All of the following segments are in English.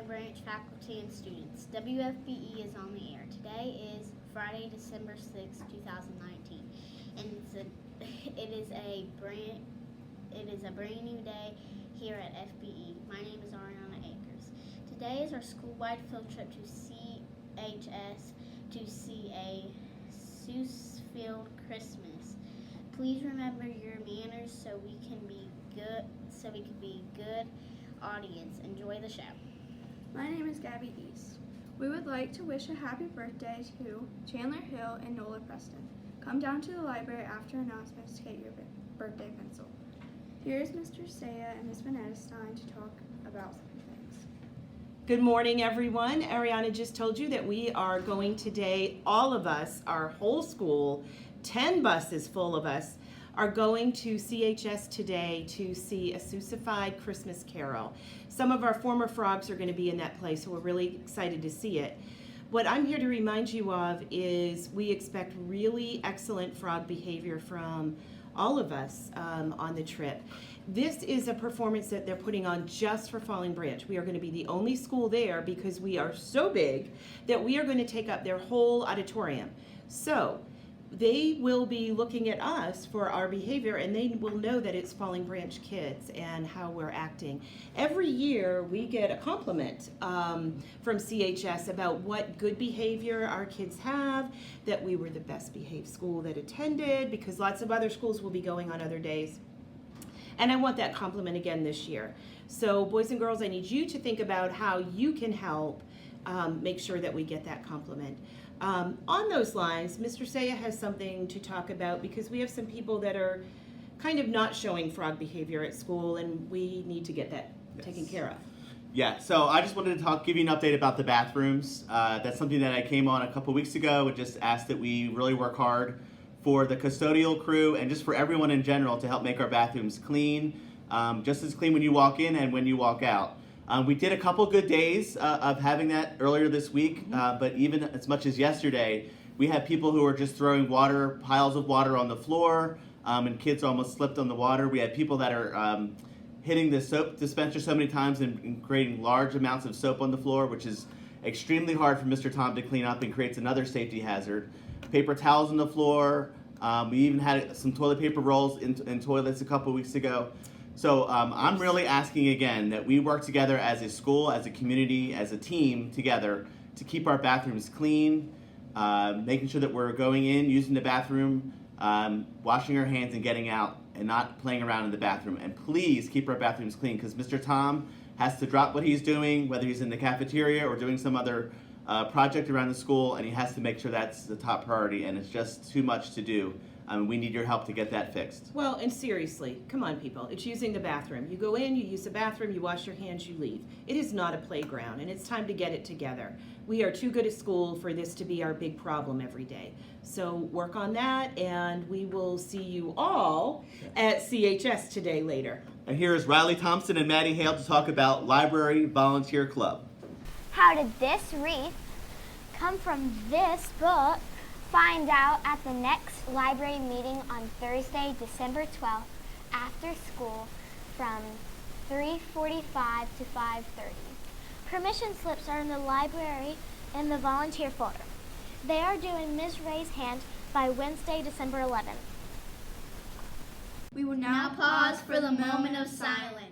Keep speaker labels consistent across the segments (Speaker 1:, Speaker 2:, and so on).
Speaker 1: Branch faculty and students. WFBE is on the air. Today is Friday, December 6, 2019, and it is a brand new day here at FBE. My name is Ariana Akers. Today is our school-wide field trip to CHS to see a Seussfield Christmas. Please remember your manners so we can be good audience. Enjoy the show.
Speaker 2: My name is Gabby East. We would like to wish a happy birthday to Chandler Hill and Nola Preston. Come down to the library after announcements to get your birthday pencil. Here is Mr. Saya and Ms. Vanetta Stein to talk about some things.
Speaker 3: Good morning, everyone. Ariana just told you that we are going today, all of us, our whole school, 10 buses full of us, are going to CHS today to see a Seussified Christmas Carol. Some of our former frogs are going to be in that play, so we're really excited to see it. What I'm here to remind you of is we expect really excellent frog behavior from all of us on the trip. This is a performance that they're putting on just for Falling Branch. We are going to be the only school there because we are so big that we are going to take up their whole auditorium. So they will be looking at us for our behavior, and they will know that it's Falling Branch kids and how we're acting. Every year we get a compliment from CHS about what good behavior our kids have, that we were the best behaved school that attended, because lots of other schools will be going on other days. And I want that compliment again this year. So boys and girls, I need you to think about how you can help make sure that we get that compliment. On those lines, Mr. Saya has something to talk about because we have some people that are kind of not showing frog behavior at school, and we need to get that taken care of.
Speaker 4: Yeah, so I just wanted to give you an update about the bathrooms. That's something that I came on a couple weeks ago and just asked that we really work hard for the custodial crew and just for everyone in general to help make our bathrooms clean, just as clean when you walk in and when you walk out. We did a couple good days of having that earlier this week, but even as much as yesterday, we had people who were just throwing piles of water on the floor, and kids almost slipped on the water. We had people that are hitting the soap dispenser so many times and creating large amounts of soap on the floor, which is extremely hard for Mr. Tom to clean up and creates another safety hazard. Paper towels on the floor. We even had some toilet paper rolls in toilets a couple weeks ago. So I'm really asking again that we work together as a school, as a community, as a team together to keep our bathrooms clean, making sure that we're going in, using the bathroom, washing our hands and getting out and not playing around in the bathroom. And please keep our bathrooms clean because Mr. Tom has to drop what he's doing, whether he's in the cafeteria or doing some other project around the school, and he has to make sure that's the top priority, and it's just too much to do. We need your help to get that fixed.
Speaker 3: Well, and seriously, come on, people. It's using the bathroom. You go in, you use the bathroom, you wash your hands, you leave. It is not a playground, and it's time to get it together. We are too good a school for this to be our big problem every day. So work on that, and we will see you all at CHS today later.
Speaker 4: And here is Riley Thompson and Maddie Hale to talk about Library Volunteer Club.
Speaker 5: How did this wreath come from this book? Find out at the next library meeting on Thursday, December 12th, after school from 3:45 to 5:30. Permission slips are in the library in the volunteer folder. They are due in Ms. Ray's hand by Wednesday, December 11th.
Speaker 2: We will
Speaker 1: Now pause for the moment of silence.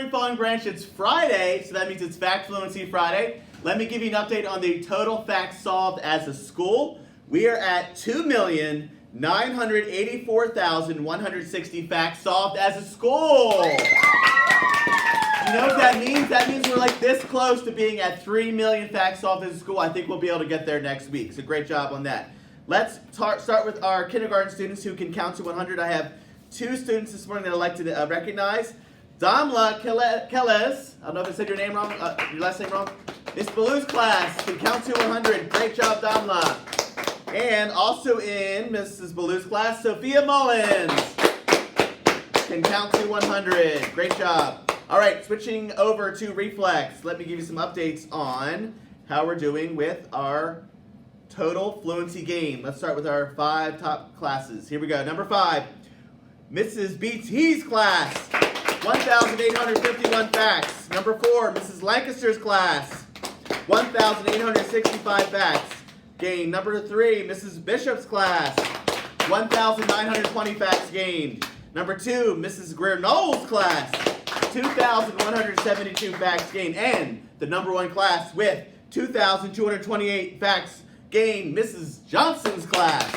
Speaker 4: Free Falling Branch, it's Friday, so that means it's Fact Fluency Friday. Let me give you an update on the total facts solved as a school. We are at 2,984,160 facts solved as a school. You know what that means? That means we're like this close to being at 3 million facts solved as a school. I think we'll be able to get there next week. So great job on that. Let's start with our kindergarten students who can count to 100. I have 2 students this morning that I'd like to recognize. Damla Keles, I don't know if I said your name wrong, your last name wrong. Miss Baloo's class can count to 100. Great job, Damla. And also in Mrs. Baloo's class, Sophia Mullins can count to 100. Great job. All right, switching over to Reflex. Let me give you some updates on how we're doing with our total fluency game. Let's start with our 5 top classes. Here we go. Number 5, Mrs. BT's class, 1,851 facts. Number 4, Mrs. Lancaster's class, 1,865 facts. Gained. Number 3, Mrs. Bishop's class, 1,920 facts gained. Number 2, Mrs. Greer-Knowles' class, 2,172 facts gained. And the number 1 class with 2,228 facts gained, Mrs. Johnson's class.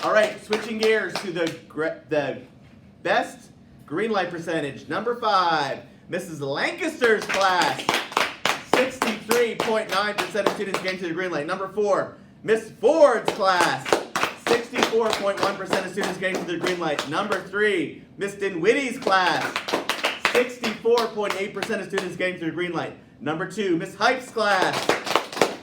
Speaker 4: All right, switching gears to the best green light percentage. Number 5, Mrs. Lancaster's class, 63.9% of students gained to the green light. Number 4, Miss Ford's class, 64.1% of students gained to the green light. Number 3, Miss Dinwiddie's class, 64.8% of students gained to the green light. Number 2, Miss Hype's class,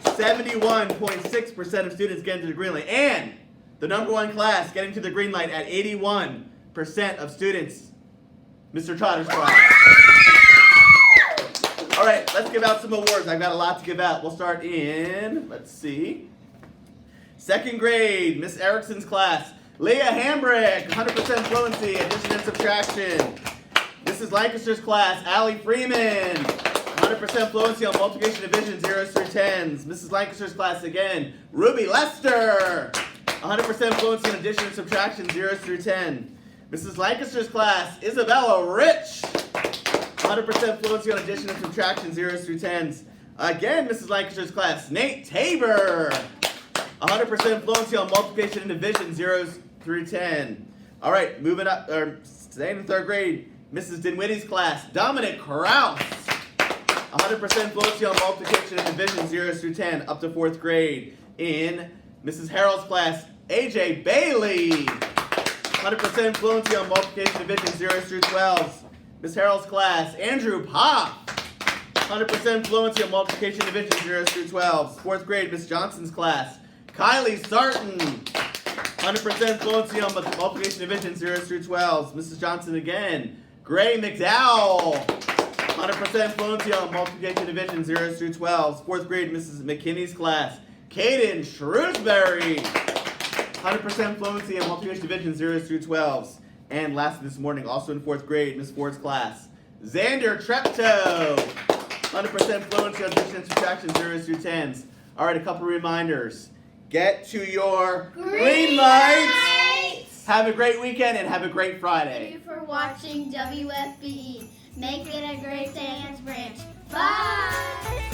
Speaker 4: 71.6% of students getting to the green light. And the number 1 class getting to the green light at 81% of students, Mr. Trotter's class. All right, let's give out some awards. I've got a lot to give out. We'll start in, let's see, 2nd grade, Miss Erickson's class. Leah Hambrick, 100% fluency, addition and subtraction. Mrs. Lancaster's class, Allie Freeman, 100% fluency on multiplication, division, 0s through 10s. Mrs. Lancaster's class again, Ruby Lester, 100% fluency on addition and subtraction, 0s through 10. Mrs. Lancaster's class, Isabella Rich, 100% fluency on addition and subtraction, 0s through 10s. Again, Mrs. Lancaster's class, Nate Tabor, 100% fluency on multiplication and division, 0s through 10. All right, moving up, staying in 3rd grade, Mrs. Dinwiddie's class, Dominic Kraus, 100% fluency on multiplication and division, 0s through 10, up to 4th grade. In Mrs. Harrell's class, AJ Bailey, 100% fluency on multiplication, division, 0s through 12s. Miss Harrell's class, Andrew Pop, 100% fluency on multiplication, division, 0s through 12s. 4th grade, Miss Johnson's class, Kylie Sarton, 100% fluency on multiplication, division, 0s through 12s. Mrs. Johnson again. Gray McDowell, 100% fluency on multiplication, division, 0s through 12s. 4th grade, Mrs. McKinney's class, Caden Shrewsbury, 100% fluency on multiplication, division, 0s through 12s. And lastly this morning, also in 4th grade, Miss Ford's class, Xander Treptow, 100% fluency on addition and subtraction, 0s through 10s. All right, a couple reminders. Get to your green lights. Have a great weekend and have a great Friday.
Speaker 1: Thank you for watching WFBE. Make it a great day, Branch. Bye!